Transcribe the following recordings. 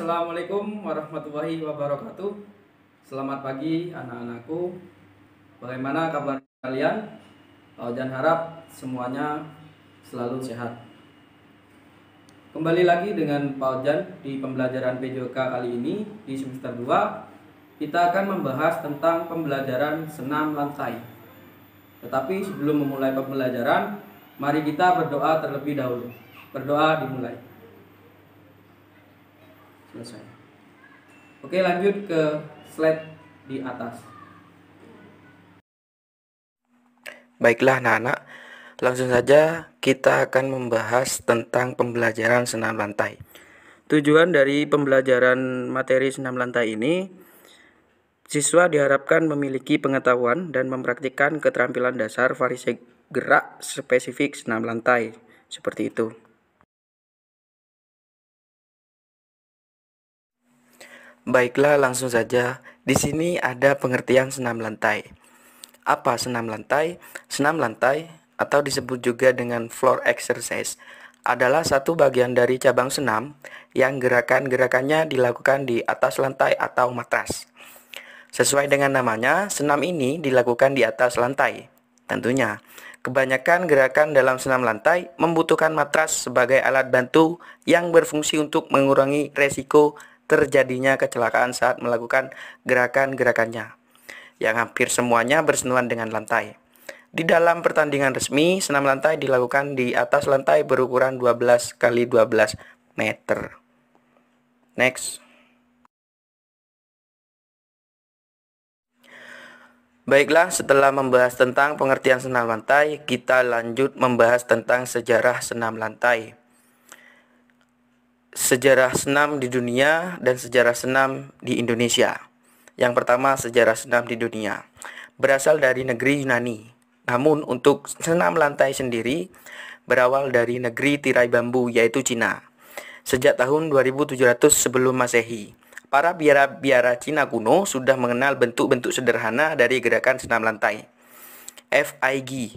Assalamualaikum warahmatullahi wabarakatuh. Selamat pagi anak-anakku. Bagaimana kabar kalian? Dan harap semuanya selalu sehat. Kembali lagi dengan Pak Ojan di pembelajaran PJOK kali ini di semester 2. Kita akan membahas tentang pembelajaran senam lantai. Tetapi sebelum memulai pembelajaran, mari kita berdoa terlebih dahulu. Berdoa dimulai. Selesai. Oke, lanjut ke slide di atas. Baiklah anak-anak, langsung saja kita akan membahas tentang pembelajaran senam lantai. Tujuan dari pembelajaran materi senam lantai ini, siswa diharapkan memiliki pengetahuan dan mempraktikkan keterampilan dasar variasi gerak spesifik senam lantai, seperti itu. Baiklah, langsung saja. Di sini ada pengertian senam lantai. Apa senam lantai? Senam lantai atau disebut juga dengan floor exercise adalah satu bagian dari cabang senam yang gerakan-gerakannya dilakukan di atas lantai atau matras. Sesuai dengan namanya, senam ini dilakukan di atas lantai. Tentunya, kebanyakan gerakan dalam senam lantai membutuhkan matras sebagai alat bantu yang berfungsi untuk mengurangi resiko terjadinya kecelakaan saat melakukan gerakan-gerakannya, yang hampir semuanya bersentuhan dengan lantai. Di dalam pertandingan resmi, senam lantai dilakukan di atas lantai berukuran 12 x 12 meter. Next. Baiklah, setelah membahas tentang pengertian senam lantai, kita lanjut membahas tentang sejarah senam lantai. Sejarah senam di dunia dan sejarah senam di Indonesia. Yang pertama, sejarah senam di dunia berasal dari negeri Yunani. Namun untuk senam lantai sendiri berawal dari negeri tirai bambu, yaitu Cina. Sejak tahun 2700 sebelum Masehi, para biara-biara Cina kuno sudah mengenal bentuk-bentuk sederhana dari gerakan senam lantai. FIG,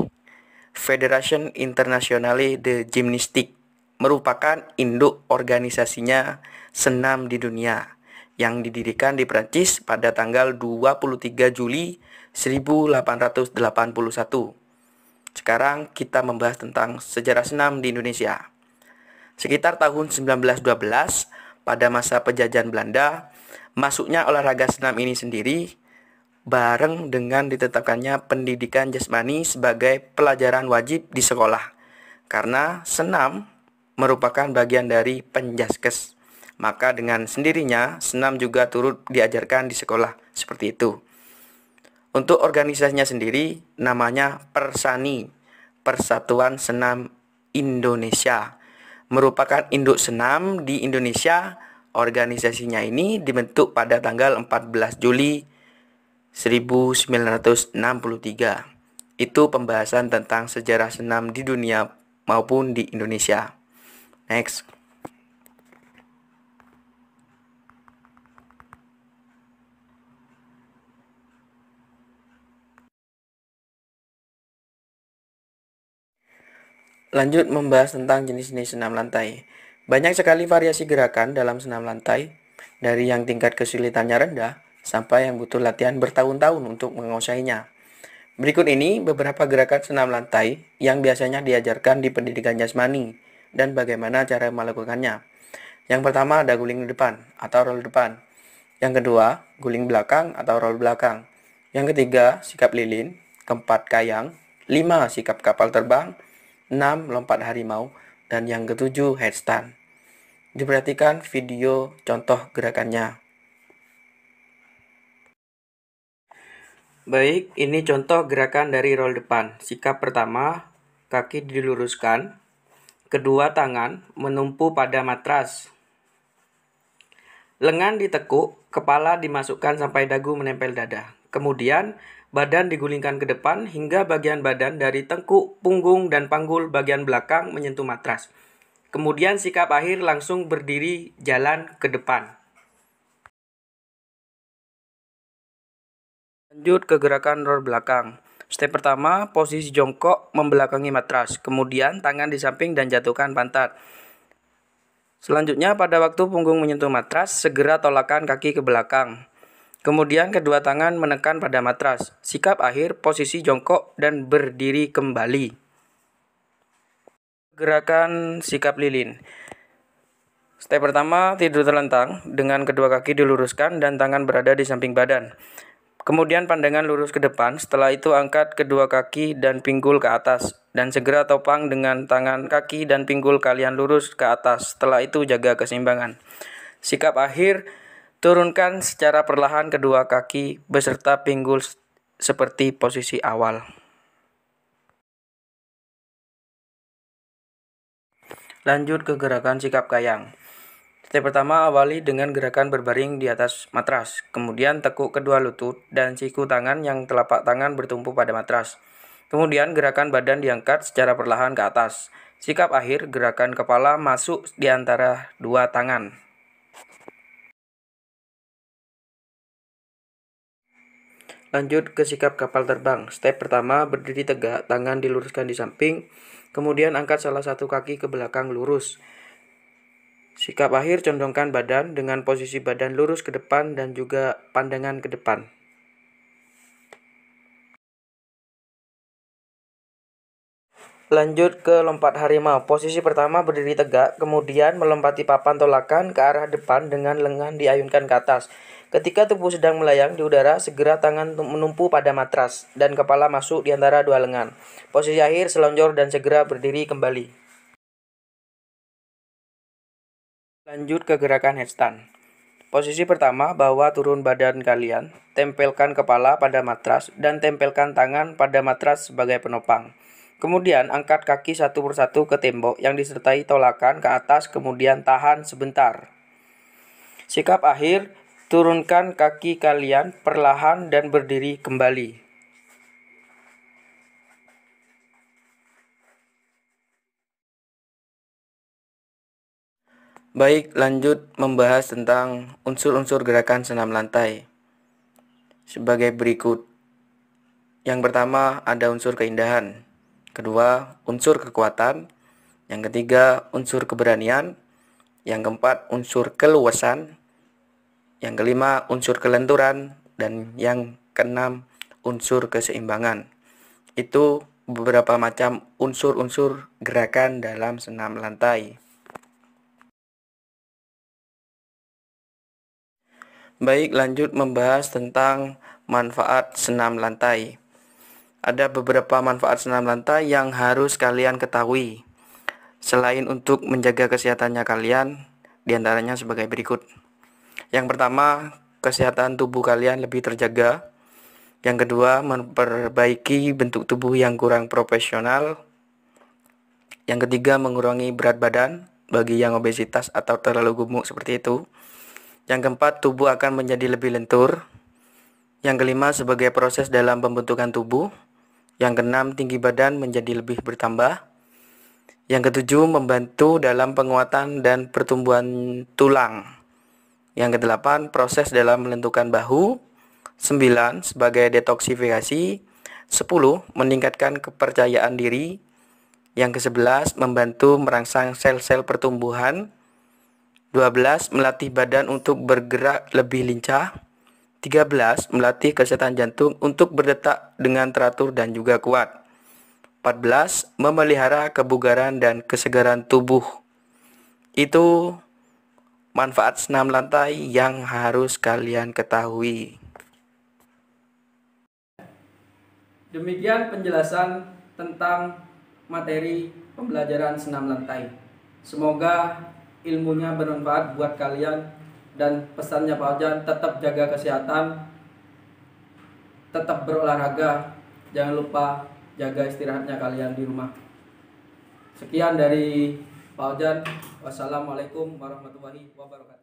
Federation Internationale de Gymnastique, merupakan induk organisasinya senam di dunia yang didirikan di Prancis pada tanggal 23 Juli 1881. Sekarang kita membahas tentang sejarah senam di Indonesia. Sekitar tahun 1912, pada masa penjajahan Belanda, masuknya olahraga senam ini sendiri bareng dengan ditetapkannya pendidikan jasmani sebagai pelajaran wajib di sekolah. Karena senam merupakan bagian dari penjaskes, maka dengan sendirinya senam juga turut diajarkan di sekolah, seperti itu. Untuk organisasinya sendiri namanya Persani, Persatuan Senam Indonesia, merupakan induk senam di Indonesia. Organisasinya ini dibentuk pada tanggal 14 Juli 1963. Itu pembahasan tentang sejarah senam di dunia maupun di Indonesia. Next. Lanjut membahas tentang jenis-jenis senam lantai. Banyak sekali variasi gerakan dalam senam lantai, dari yang tingkat kesulitannya rendah sampai yang butuh latihan bertahun-tahun untuk menguasainya. Berikut ini beberapa gerakan senam lantai yang biasanya diajarkan di pendidikan jasmani dan bagaimana cara melakukannya. Yang pertama ada guling depan atau roll depan. Yang kedua, guling belakang atau roll belakang. Yang ketiga, sikap lilin. Keempat, kayang. 5, sikap kapal terbang. 6, lompat harimau. Dan yang ketujuh, headstand. Diperhatikan video contoh gerakannya. Baik, ini contoh gerakan dari roll depan. Sikap pertama, kaki diluruskan. Kedua tangan menumpu pada matras. Lengan ditekuk, kepala dimasukkan sampai dagu menempel dada. Kemudian, badan digulingkan ke depan hingga bagian badan dari tengkuk, punggung, dan panggul bagian belakang menyentuh matras. Kemudian sikap akhir langsung berdiri jalan ke depan. Lanjut ke gerakan roll belakang. Step pertama, posisi jongkok membelakangi matras. Kemudian tangan di samping dan jatuhkan pantat. Selanjutnya, pada waktu punggung menyentuh matras, segera tolakkan kaki ke belakang. Kemudian kedua tangan menekan pada matras. Sikap akhir, posisi jongkok dan berdiri kembali. Gerakan sikap lilin. Step pertama, tidur terlentang dengan kedua kaki diluruskan dan tangan berada di samping badan. Kemudian pandangan lurus ke depan, setelah itu angkat kedua kaki dan pinggul ke atas. Dan segera topang dengan tangan kaki dan pinggul kalian lurus ke atas, setelah itu jaga keseimbangan. Sikap akhir, turunkan secara perlahan kedua kaki beserta pinggul seperti posisi awal. Lanjut ke gerakan sikap kayang. Step pertama, awali dengan gerakan berbaring di atas matras. Kemudian tekuk kedua lutut dan siku tangan yang telapak tangan bertumpu pada matras. Kemudian gerakan badan diangkat secara perlahan ke atas. Sikap akhir, gerakan kepala masuk di antara dua tangan. Lanjut ke sikap kapal terbang. Step pertama, berdiri tegak, tangan diluruskan di samping. Kemudian angkat salah satu kaki ke belakang lurus. Sikap akhir, condongkan badan dengan posisi badan lurus ke depan dan juga pandangan ke depan. Lanjut ke lompat harimau. Posisi pertama berdiri tegak, kemudian melompati papan tolakan ke arah depan dengan lengan diayunkan ke atas. Ketika tubuh sedang melayang di udara, segera tangan menumpu pada matras dan kepala masuk di antara dua lengan. Posisi akhir, selonjor dan segera berdiri kembali. Lanjut ke gerakan headstand. Posisi pertama, bawa turun badan kalian, tempelkan kepala pada matras dan tempelkan tangan pada matras sebagai penopang. Kemudian angkat kaki satu persatu ke tembok yang disertai tolakan ke atas, kemudian tahan sebentar. Sikap akhir, turunkan kaki kalian perlahan dan berdiri kembali. Baik, lanjut membahas tentang unsur-unsur gerakan senam lantai sebagai berikut. Yang pertama ada unsur keindahan, kedua unsur kekuatan, yang ketiga unsur keberanian, yang keempat unsur keluasan, yang kelima unsur kelenturan, dan yang keenam unsur keseimbangan. Itu beberapa macam unsur-unsur gerakan dalam senam lantai. Baik, lanjut membahas tentang manfaat senam lantai. Ada beberapa manfaat senam lantai yang harus kalian ketahui. Selain untuk menjaga kesehatannya kalian, diantaranya sebagai berikut. Yang pertama, kesehatan tubuh kalian lebih terjaga. Yang kedua, memperbaiki bentuk tubuh yang kurang profesional. Yang ketiga, mengurangi berat badan bagi yang obesitas atau terlalu gemuk seperti itu. Yang keempat, tubuh akan menjadi lebih lentur. Yang kelima, sebagai proses dalam pembentukan tubuh. Yang keenam, tinggi badan menjadi lebih bertambah. Yang ketujuh, membantu dalam penguatan dan pertumbuhan tulang. Yang kedelapan, proses dalam menentukan bahu. 9, sebagai detoksifikasi. 10, meningkatkan kepercayaan diri. Yang ke-11, membantu merangsang sel-sel pertumbuhan. 12, melatih badan untuk bergerak lebih lincah. 13, melatih kesehatan jantung untuk berdetak dengan teratur dan juga kuat. 14, memelihara kebugaran dan kesegaran tubuh. Itu manfaat senam lantai yang harus kalian ketahui. Demikian penjelasan tentang materi pembelajaran senam lantai. Semoga ilmunya bermanfaat buat kalian, dan pesannya Pak Ojan, tetap jaga kesehatan, tetap berolahraga, jangan lupa jaga istirahatnya kalian di rumah. Sekian dari Pak Ojan. Wassalamualaikum warahmatullahi wabarakatuh.